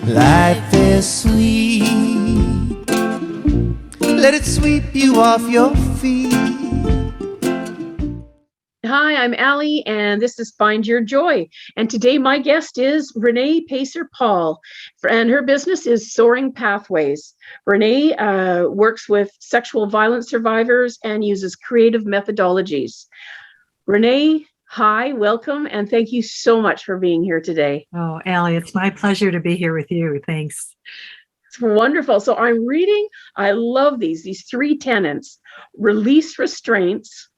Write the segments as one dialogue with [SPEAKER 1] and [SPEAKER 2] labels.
[SPEAKER 1] Life is sweet. Let it sweep you off your feet.
[SPEAKER 2] Hi, I'm Allie, and this is Find Your Joy. And today my guest is Renee Paser-Paull, and her business is Soaring Pathways. Renee works with sexual violence survivors and uses creative methodologies. Renee, hi, welcome, and thank you so much for being here today.
[SPEAKER 3] Oh, Allie, it's my pleasure to be here with you. Thanks.
[SPEAKER 2] It's wonderful. So I'm reading, I love these three tenets: release restraints,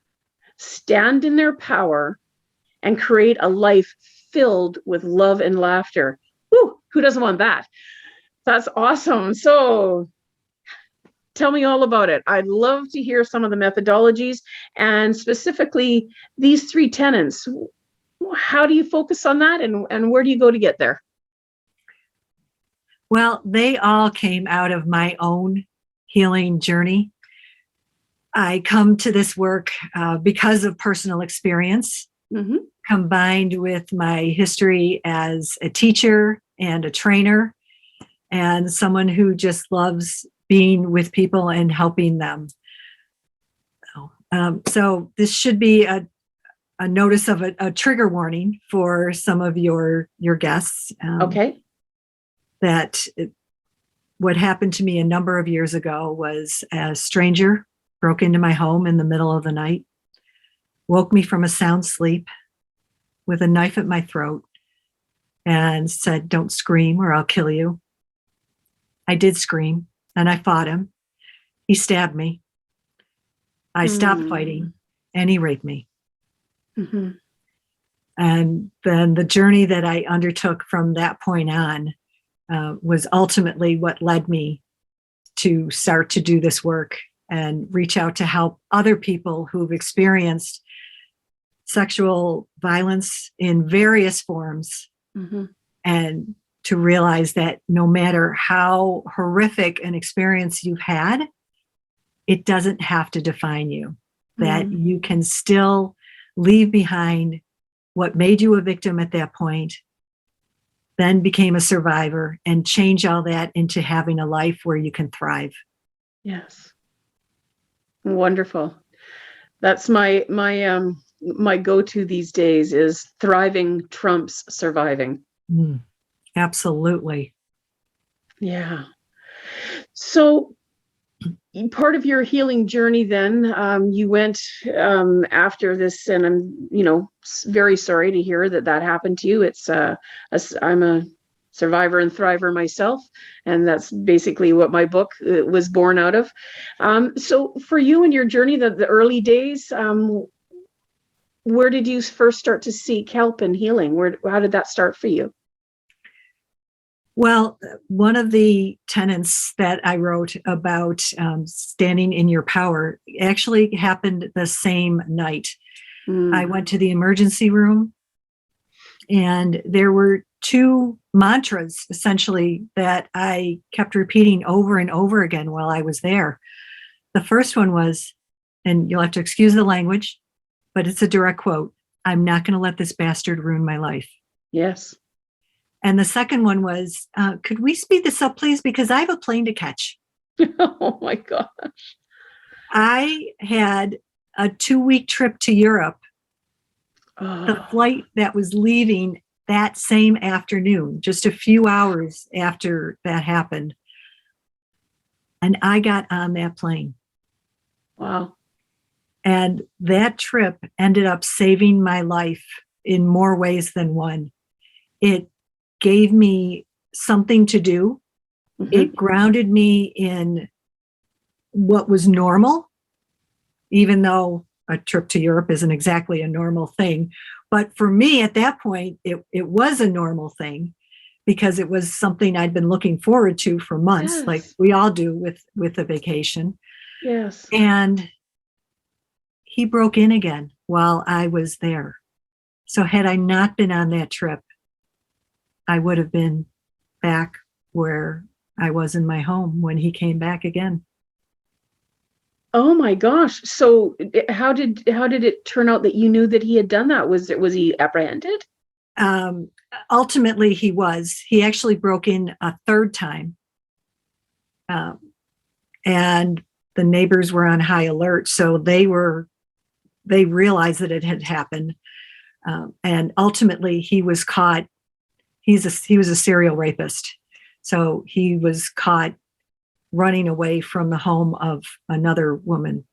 [SPEAKER 2] stand in their power, and create a life filled with love and laughter. Woo, who doesn't want that? That's awesome. So tell me all about it. I'd love to hear some of the methodologies and specifically these three tenets. How do you focus on that, and where do you go to get there?
[SPEAKER 3] Well, they all came out of my own healing journey. I come to this work because of personal experience, combined with my history as a teacher and a trainer, and someone who just loves being with people and helping them. So this should be a notice of a trigger warning for some of your guests.
[SPEAKER 2] Okay.
[SPEAKER 3] What happened to me a number of years ago was a stranger broke into my home in the middle of the night, woke me from a sound sleep with a knife at my throat, and said, "Don't scream or I'll kill you." I did scream, and I fought him. He stabbed me. I stopped fighting, and he raped me. And then the journey that I undertook from that point on was ultimately what led me to start to do this work and reach out to help other people who've experienced sexual violence in various forms, and to realize that no matter how horrific an experience you've had, it doesn't have to define you, that you can still leave behind what made you a victim at that point, then became a survivor, and change all that into having a life where you can thrive.
[SPEAKER 2] Yes. Wonderful. That's my go-to these days is thriving trumps surviving.
[SPEAKER 3] Absolutely.
[SPEAKER 2] Yeah. So part of your healing journey then, you went after this, and I'm very sorry to hear that happened to you. I'm a survivor and thriver myself, and that's basically what my book was born out of. So for you in your journey, the early days, where did you first start to seek help and healing? How did that start for you?
[SPEAKER 3] Well, one of the tenets that I wrote about standing in your power actually happened the same night. I went to the emergency room, and there were two mantras essentially that I kept repeating over and over again while I was there. The first one was, and you'll have to excuse the language, but it's a direct quote, "I'm not going to let this bastard ruin my life."
[SPEAKER 2] Yes.
[SPEAKER 3] And the second one was, "Could we speed this up, please? Because I have a plane to catch."
[SPEAKER 2] Oh my gosh.
[SPEAKER 3] I had a 2-week trip to Europe. The flight that was leaving that same afternoon, just a few hours after that happened. And I got on that plane.
[SPEAKER 2] Wow.
[SPEAKER 3] And that trip ended up saving my life in more ways than one. It gave me something to do. It grounded me in what was normal, even though a trip to Europe isn't exactly a normal thing. But for me at that point, it was a normal thing because it was something I'd been looking forward to for months, like we all do with a vacation.
[SPEAKER 2] Yes.
[SPEAKER 3] And he broke in again while I was there. So had I not been on that trip, I would have been back where I was in my home when he came back again.
[SPEAKER 2] Oh my gosh. So how did it turn out that you knew that he had done that? Was he apprehended?
[SPEAKER 3] ultimately he actually broke in a third time. And the neighbors were on high alert. So they realized that it had happened. And ultimately he was caught. He was a serial rapist. So he was caught running away from the home of another woman's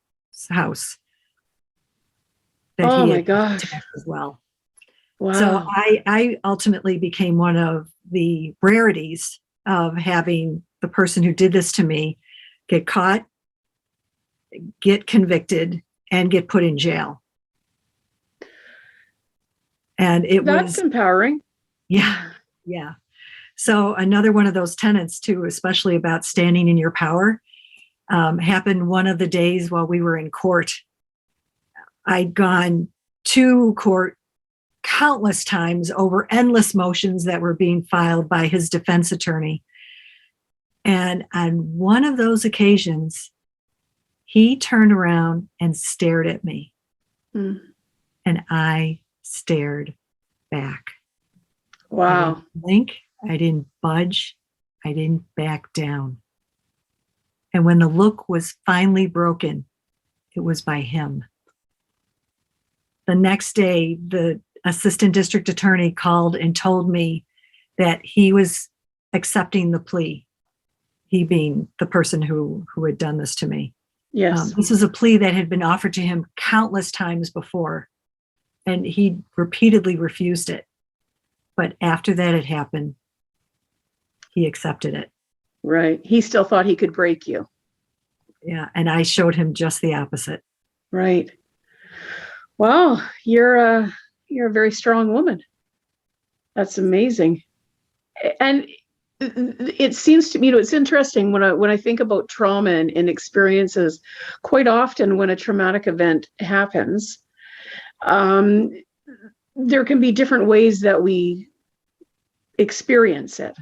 [SPEAKER 3] house.
[SPEAKER 2] Oh my gosh.
[SPEAKER 3] As well.
[SPEAKER 2] Wow.
[SPEAKER 3] So I ultimately became one of the rarities of having the person who did this to me get caught, get convicted, and get put in jail. And
[SPEAKER 2] that's empowering.
[SPEAKER 3] Yeah. Yeah. So another one of those tenets too, especially about standing in your power, happened one of the days while we were in court. I'd gone to court countless times over endless motions that were being filed by his defense attorney. And on one of those occasions, he turned around and stared at me. And I stared back.
[SPEAKER 2] Wow.
[SPEAKER 3] I didn't blink. I didn't budge. I didn't back down. And when the look was finally broken, it was by him. The next day, the assistant district attorney called and told me that he was accepting the plea, he being the person who had done this to me.
[SPEAKER 2] Yes.
[SPEAKER 3] This is a plea that had been offered to him countless times before, and he repeatedly refused it. But after that had happened, he accepted it.
[SPEAKER 2] Right. He still thought he could break you.
[SPEAKER 3] Yeah. And I showed him just the opposite.
[SPEAKER 2] Right. Wow. You're a very strong woman. That's amazing. And it seems to me, it's interesting when I think about trauma and experiences, quite often when a traumatic event happens, there can be different ways that we experience it,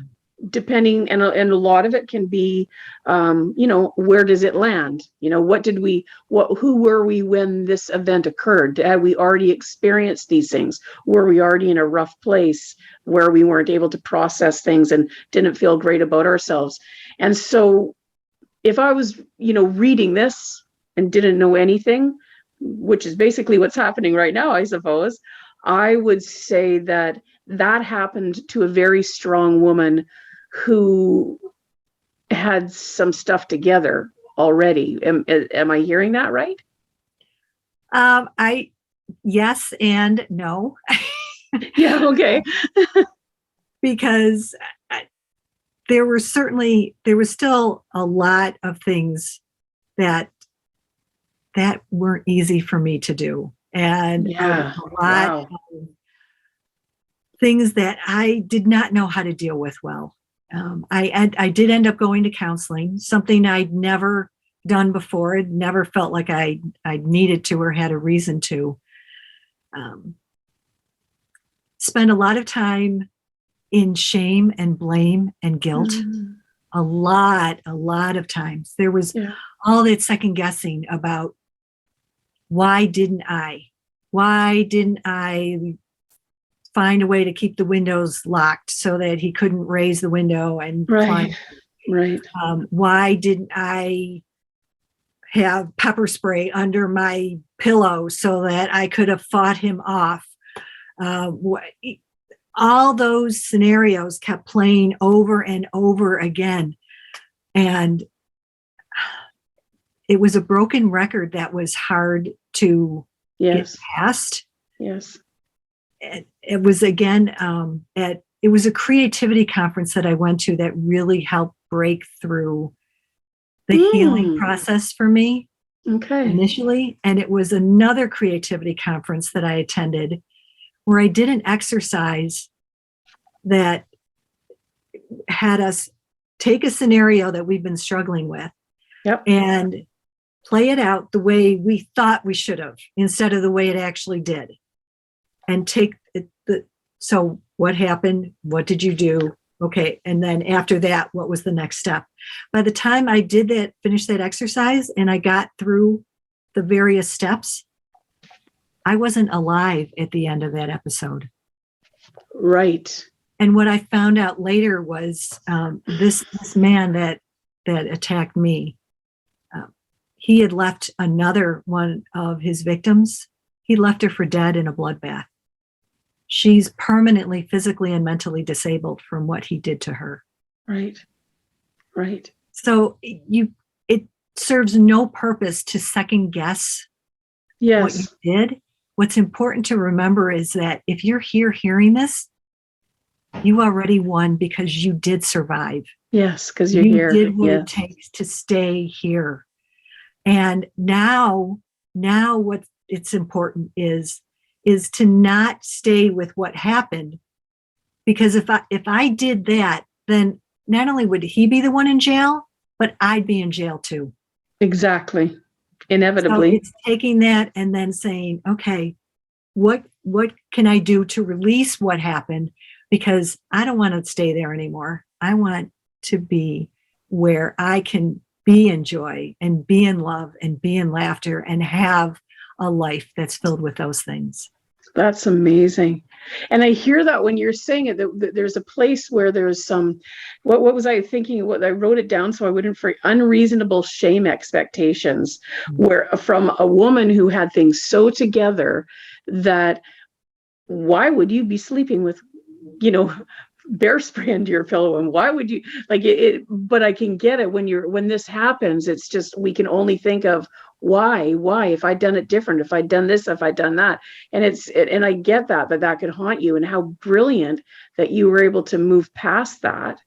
[SPEAKER 2] depending, and a lot of it can be, where does it land? Who were we when this event occurred? Had we already experienced these things? Were we already in a rough place where we weren't able to process things and didn't feel great about ourselves? And so if I was, reading this and didn't know anything, which is basically what's happening right now, I suppose, I would say that happened to a very strong woman who had some stuff together already. Am I hearing that right?
[SPEAKER 3] Yes and no.
[SPEAKER 2] Yeah, okay.
[SPEAKER 3] Because there was still a lot of things that weren't easy for me to do. And
[SPEAKER 2] yeah,
[SPEAKER 3] a lot of things that I did not know how to deal with well. I did end up going to counseling, something I'd never done before. It never felt like I needed to or had a reason to. Spend a lot of time in shame and blame and guilt. A lot of times. There was all that second guessing about why didn't I find a way to keep the windows locked so that he couldn't raise the window and climb.
[SPEAKER 2] Right.
[SPEAKER 3] Why didn't I have pepper spray under my pillow so that I could have fought him off? All those scenarios kept playing over and over again. And it was a broken record that was hard to get past.
[SPEAKER 2] Yes.
[SPEAKER 3] It was again, it was a creativity conference that I went to that really helped break through the healing process for me initially. And it was another creativity conference that I attended where I did an exercise that had us take a scenario that we've been struggling with and play it out the way we thought we should have instead of the way it actually did. And take so what happened? What did you do? Okay. And then after that, what was the next step? By the time I did that, finished that exercise and I got through the various steps, I wasn't alive at the end of that episode.
[SPEAKER 2] Right.
[SPEAKER 3] And what I found out later was this man that attacked me, he had left another one of his victims. He left her for dead in a bloodbath. She's permanently physically and mentally disabled from what he did to her.
[SPEAKER 2] Right. Right.
[SPEAKER 3] So it serves no purpose to second guess what you
[SPEAKER 2] Yes.
[SPEAKER 3] did. What's important to remember is that if you're here hearing this, you already won because you did survive.
[SPEAKER 2] Yes, because you're
[SPEAKER 3] You
[SPEAKER 2] here.
[SPEAKER 3] did what
[SPEAKER 2] Yeah.
[SPEAKER 3] it takes to stay here. And now what it's important is to not stay with what happened. Because if I did that, then not only would he be the one in jail, but I'd be in jail too.
[SPEAKER 2] Exactly.
[SPEAKER 3] So
[SPEAKER 2] Inevitably.
[SPEAKER 3] it's taking that and then saying, okay, what can I do to release what happened? Because I don't want to stay there anymore. I want to be where I can be in joy and be in love and be in laughter and have a life that's filled with those things.
[SPEAKER 2] That's amazing. And I hear that when you're saying it, that there's a place where there's some, what was I thinking? What I wrote it down so I wouldn't forget, unreasonable shame expectations, where from a woman who had things so together that why would you be sleeping with, bear spray under your pillow, and why would you like it? But I can get it when this happens. It's just we can only think of why if I'd done it different, if I'd done this, if I'd done that, and and I get that could haunt you, and how brilliant that you were able to move past that.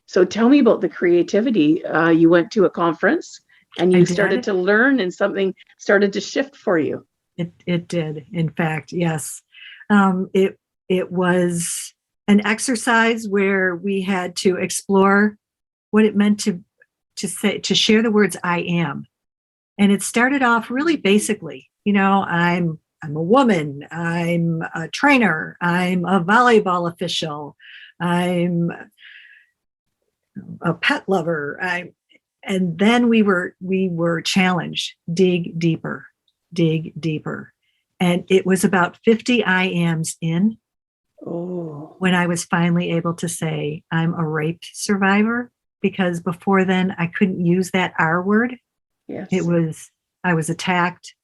[SPEAKER 2] So tell me about the creativity. You went to a conference and you started to learn, and something started to shift for you.
[SPEAKER 3] It did, in fact, yes. It was an exercise where we had to explore what it meant to share the words I am. And it started off really basically, I'm a woman, I'm a trainer, I'm a volleyball official, I'm a pet lover. And then we were challenged, dig deeper. And it was about 50 I ams in when I was finally able to say I'm a rape survivor, because before then I couldn't use that R word.
[SPEAKER 2] Yes.
[SPEAKER 3] I was attacked.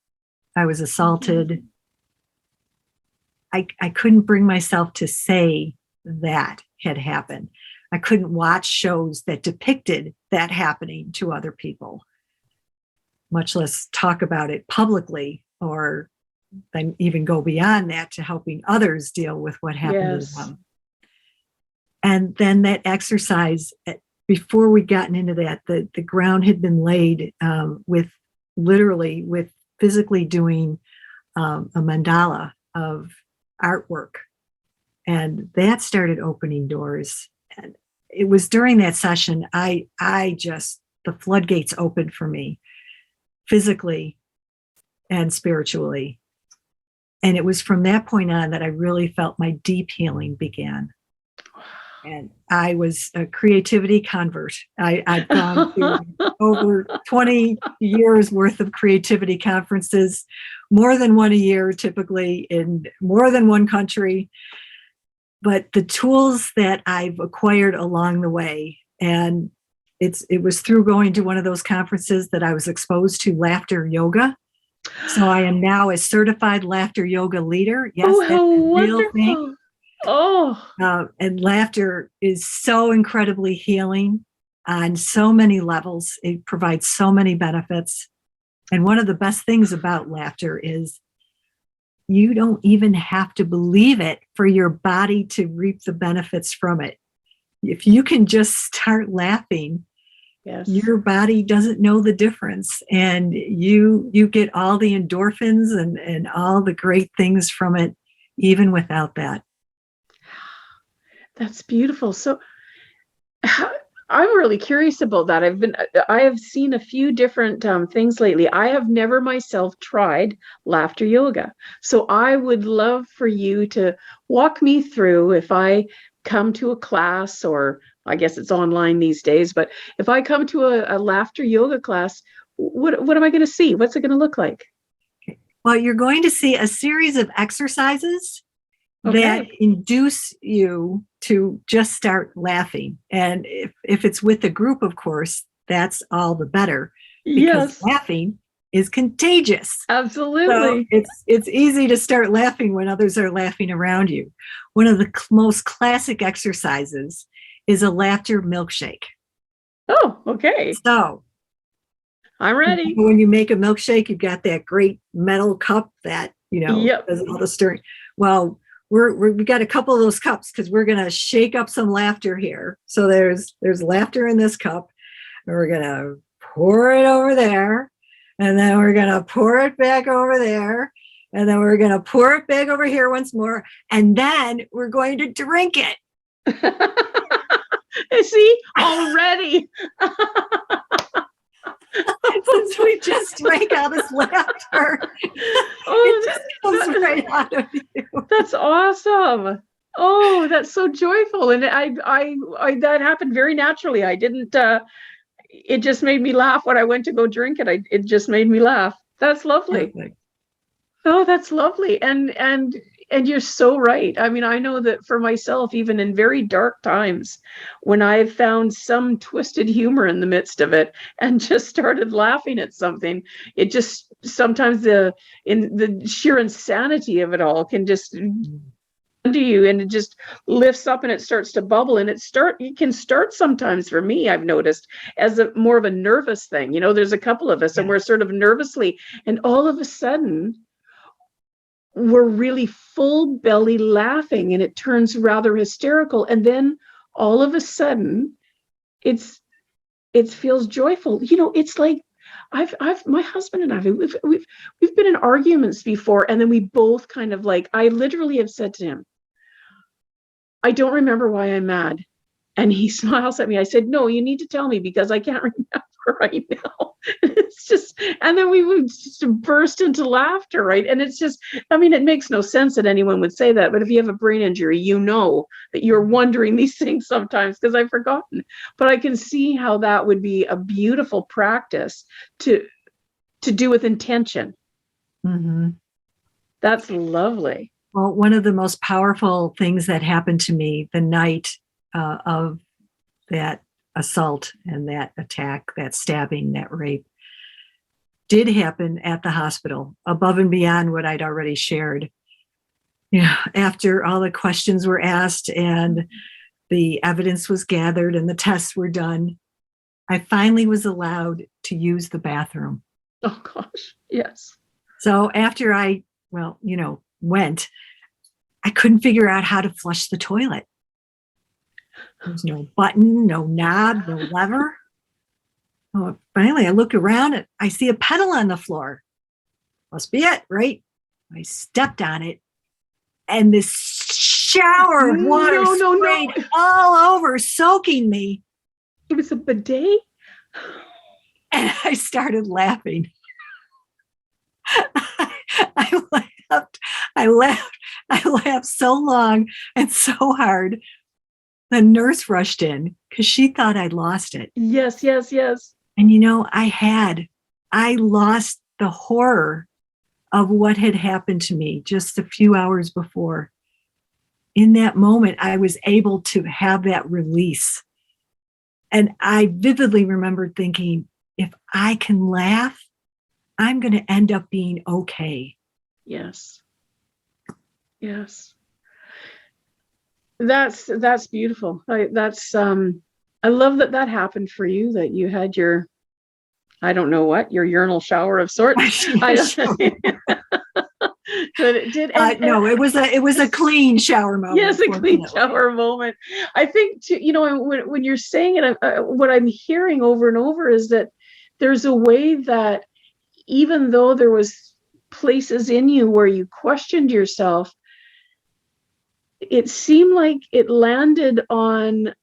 [SPEAKER 3] I was assaulted. I couldn't bring myself to say that had happened. I couldn't watch shows that depicted that happening to other people, much less talk about it publicly, or then even go beyond that to helping others deal with what happened to them. And then that exercise, before we'd gotten into that, the ground had been laid with physically doing a mandala of artwork. And that started opening doors. And it was during that session, the floodgates opened for me, physically and spiritually. And it was from that point on that I really felt my deep healing began. And I was a creativity convert. I'd gone to over 20 years worth of creativity conferences, more than one a year, typically in more than one country. But the tools that I've acquired along the way, and it was through going to one of those conferences that I was exposed to laughter yoga. So I am now a certified laughter yoga leader. Yes, that's a real thing. And laughter is so incredibly healing on so many levels. It provides so many benefits. And one of the best things about laughter is you don't even have to believe it for your body to reap the benefits from it. If you can just start laughing, yes, your body doesn't know the difference, and you get all the endorphins and all the great things from it, even without that.
[SPEAKER 2] That's beautiful. So I'm really curious about that. I have seen a few different things lately. I have never myself tried laughter yoga. So I would love for you to walk me through, if I come to a class, or I guess it's online these days, but if I come to a laughter yoga class, what am I going to see? What's it going to look like?
[SPEAKER 3] Well, you're going to see a series of exercises that
[SPEAKER 2] Okay.
[SPEAKER 3] induce you to just start laughing. And if it's with a group, of course, that's all the better, because
[SPEAKER 2] Yes,
[SPEAKER 3] laughing is contagious. So
[SPEAKER 2] absolutely.
[SPEAKER 3] it's easy to start laughing when others are laughing around you. One of the most classic exercises is a laughter milkshake.
[SPEAKER 2] Oh, okay.
[SPEAKER 3] So
[SPEAKER 2] I'm ready.
[SPEAKER 3] when you make a milkshake, you've got that great metal cup that,
[SPEAKER 2] Yep.
[SPEAKER 3] does all the stirring. Well, we got a couple of those cups because we're going to shake up some laughter here. So there's laughter in this cup, and we're going to pour it over there, and then we're going to pour it back over there, and then we're going to pour it back over here once more, and then we're going to drink it.
[SPEAKER 2] See, already.
[SPEAKER 3] Since we just drank all this laughter,
[SPEAKER 2] Oh,
[SPEAKER 3] it just comes right out of you.
[SPEAKER 2] that's awesome. Oh, that's so joyful. And I that happened very naturally. I didn't, it just made me laugh when I went to go drink it. It just made me laugh. That's lovely.
[SPEAKER 3] Perfect.
[SPEAKER 2] Oh, that's lovely. And you're so right. I mean, I know that for myself, even in very dark times, when I've found some twisted humor in the midst of it and just started laughing at something, it just sometimes in the sheer insanity of it all can just do you, and it just lifts up and it starts to bubble, and it can start sometimes for me, I've noticed, as a more of a nervous thing. There's a couple of us and we're sort of nervously, and all of a sudden we're really full belly laughing, and it turns rather hysterical, and then all of a sudden it feels joyful. It's like my husband and I, we've been in arguments before, and then we both kind of like, I literally have said to him, I don't remember why I'm mad. And he smiles at me. I said, no, you need to tell me, because I can't remember right now. It's just, and then we would just burst into laughter, right? And it's just, I mean, it makes no sense that anyone would say that, but if you have a brain injury, that you're wondering these things sometimes, because I've forgotten. But I can see how that would be a beautiful practice to do with intention.
[SPEAKER 3] Mm-hmm.
[SPEAKER 2] That's lovely.
[SPEAKER 3] Well, one of the most powerful things that happened to me the night of that assault and that attack, that stabbing, that rape, did happen at the hospital, above and beyond what I'd already shared. After all the questions were asked and the evidence was gathered and the tests were done, I finally was allowed to use the bathroom.
[SPEAKER 2] Oh, gosh. Yes.
[SPEAKER 3] So after I went, I couldn't figure out how to flush the toilet. There was no button, no knob, no lever. Oh, finally, I look around and I see a pedal on the floor. Must be it, right? I stepped on it, and this shower of water sprayed all over, soaking me.
[SPEAKER 2] It was a bidet?
[SPEAKER 3] And I started laughing. I laughed so long and so hard. The nurse rushed in because she thought I'd lost it.
[SPEAKER 2] Yes.
[SPEAKER 3] And I lost the horror of what had happened to me just a few hours before. In that moment, I was able to have that release. And I vividly remembered thinking, if I can laugh, I'm going to end up being okay.
[SPEAKER 2] Yes. That's beautiful. I love that happened for you, that you had your, I don't know what, your urinal shower of sorts. But it did.
[SPEAKER 3] No, it was a clean shower moment.
[SPEAKER 2] Yes, a clean shower moment. I think too, when you're saying it, what I'm hearing over and over is that there's a way that even though there was places in you where you questioned yourself, it seemed like it landed on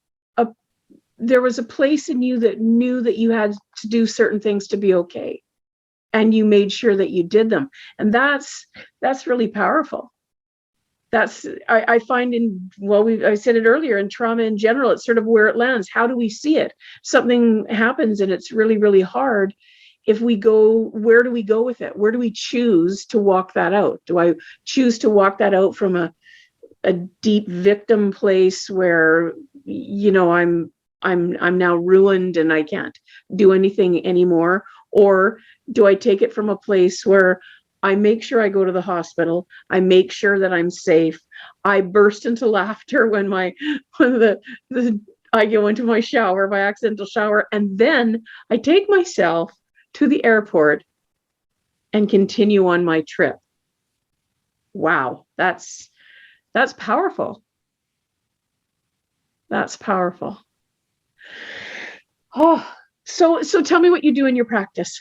[SPEAKER 2] there was a place in you that knew that you had to do certain things to be okay. And you made sure that you did them. And that's really powerful. I find I said it earlier, in trauma in general, it's sort of where it lands. How do we see it? Something happens and it's really, really hard. Where do we go with it? Where do we choose to walk that out? Do I choose to walk that out from a a deep victim place where, you know, I'm now ruined and I can't do anything anymore? Or do I take it from a place where I make sure I go to the hospital, I make sure that I'm safe, I burst into laughter when I go into my shower, my accidental shower, and then I take myself to the airport and continue on my trip? Wow, that's powerful. That's powerful. Oh, so tell me what you do in your practice.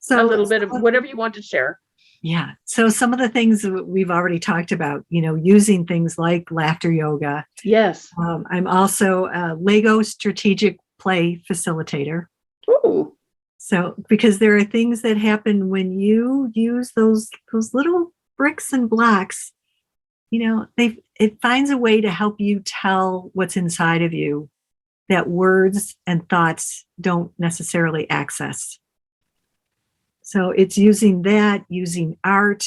[SPEAKER 3] So
[SPEAKER 2] A little bit of whatever you want to share.
[SPEAKER 3] Yeah. So some of the things that we've already talked about, you know, using things like laughter yoga.
[SPEAKER 2] Yes.
[SPEAKER 3] I'm also a Lego strategic play facilitator.
[SPEAKER 2] Ooh.
[SPEAKER 3] So because there are things that happen when you use those little bricks and blocks, you know, it finds a way to help you tell what's inside of you that words and thoughts don't necessarily access. So it's using that, using art,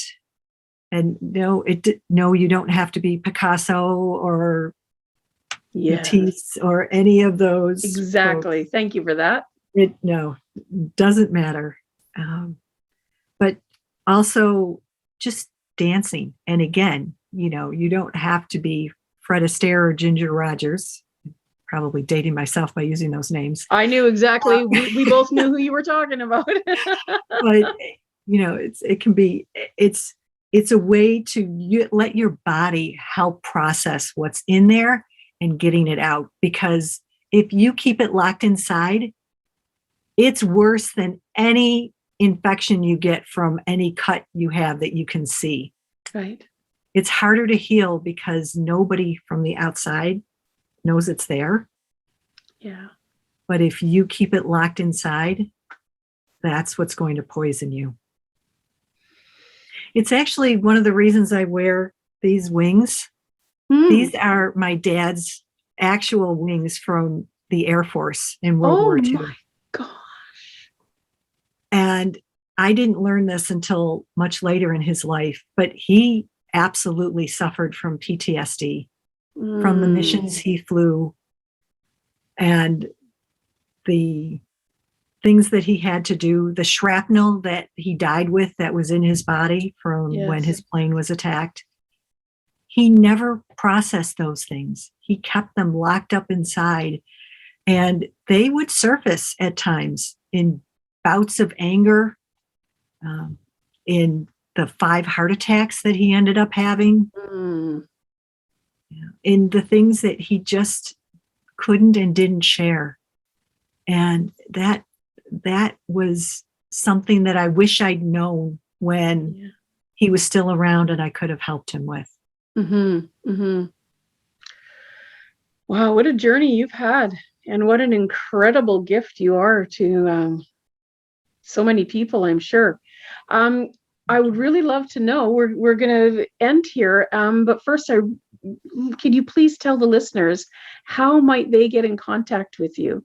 [SPEAKER 3] and no, you don't have to be Picasso or Matisse or any of those.
[SPEAKER 2] Exactly.
[SPEAKER 3] folks.
[SPEAKER 2] Thank you for that.
[SPEAKER 3] It doesn't matter. But also just dancing. And again, you know, you don't have to be Fred Astaire or Ginger Rogers. Probably dating myself by using those names.
[SPEAKER 2] I knew exactly. We both knew who you were talking about.
[SPEAKER 3] But you know, it's a way to let your body help process what's in there and getting it out. Because if you keep it locked inside, it's worse than any infection you get from any cut you have that you can see.
[SPEAKER 2] Right.
[SPEAKER 3] It's harder to heal because nobody from the outside knows it's there.
[SPEAKER 2] Yeah.
[SPEAKER 3] But if you keep it locked inside, that's what's going to poison you. It's actually one of the reasons I wear these wings. These are my dad's actual wings from the Air Force in World War II. Oh my
[SPEAKER 2] gosh.
[SPEAKER 3] And I didn't learn this until much later in his life, but he absolutely suffered from PTSD from the missions he flew and the things that he had to do, the shrapnel that he died with that was in his body from when his plane was attacked. He never processed those things. He kept them locked up inside, and they would surface at times in bouts of anger, in the 5 heart attacks that he ended up having, in the things that he just couldn't and didn't share. And that was something that I wish I'd known when he was still around and I could have helped him with.
[SPEAKER 2] Wow, what a journey you've had, and what an incredible gift you are to so many people, I'm sure. I would really love to know, we're going to end here, but first, can you please tell the listeners, how might they get in contact with you?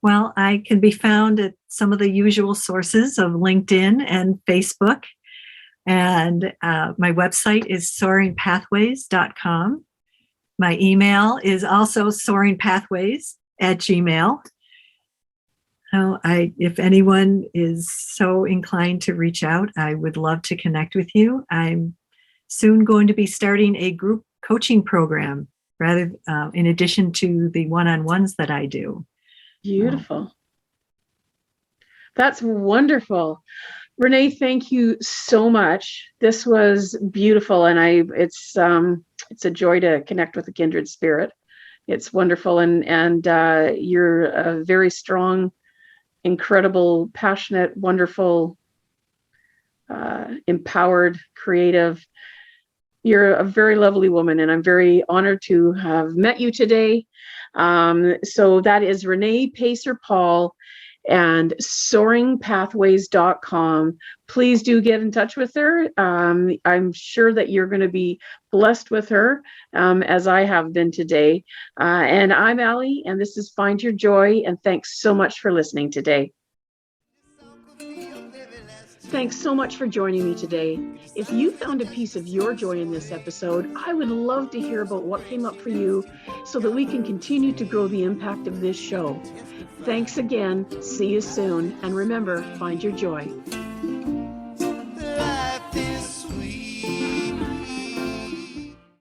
[SPEAKER 3] Well, I can be found at some of the usual sources of LinkedIn and Facebook. And my website is soaringpathways.com. My email is also soaringpathways@gmail.com. If anyone is so inclined to reach out, I would love to connect with you. I'm soon going to be starting a group coaching program, in addition to the one-on-ones that I do.
[SPEAKER 2] Beautiful. That's wonderful. Renee, thank you so much. This was beautiful, and it's a joy to connect with a kindred spirit. It's wonderful, and you're a very strong, incredible, passionate, wonderful, empowered, creative. You're a very lovely woman, and I'm very honored to have met you today. So that is Renee Paser-Paull and soaringpathways.com. Please do get in touch with her. I'm sure that you're going to be blessed with her, as I have been today. And I'm Allie, and this is Find Your Joy, and thanks so much for listening today. Thanks so much for joining me today. If you found a piece of your joy in this episode, I would love to hear about what came up for you so that we can continue to grow the impact of this show. Thanks again. See you soon. And remember, find your joy.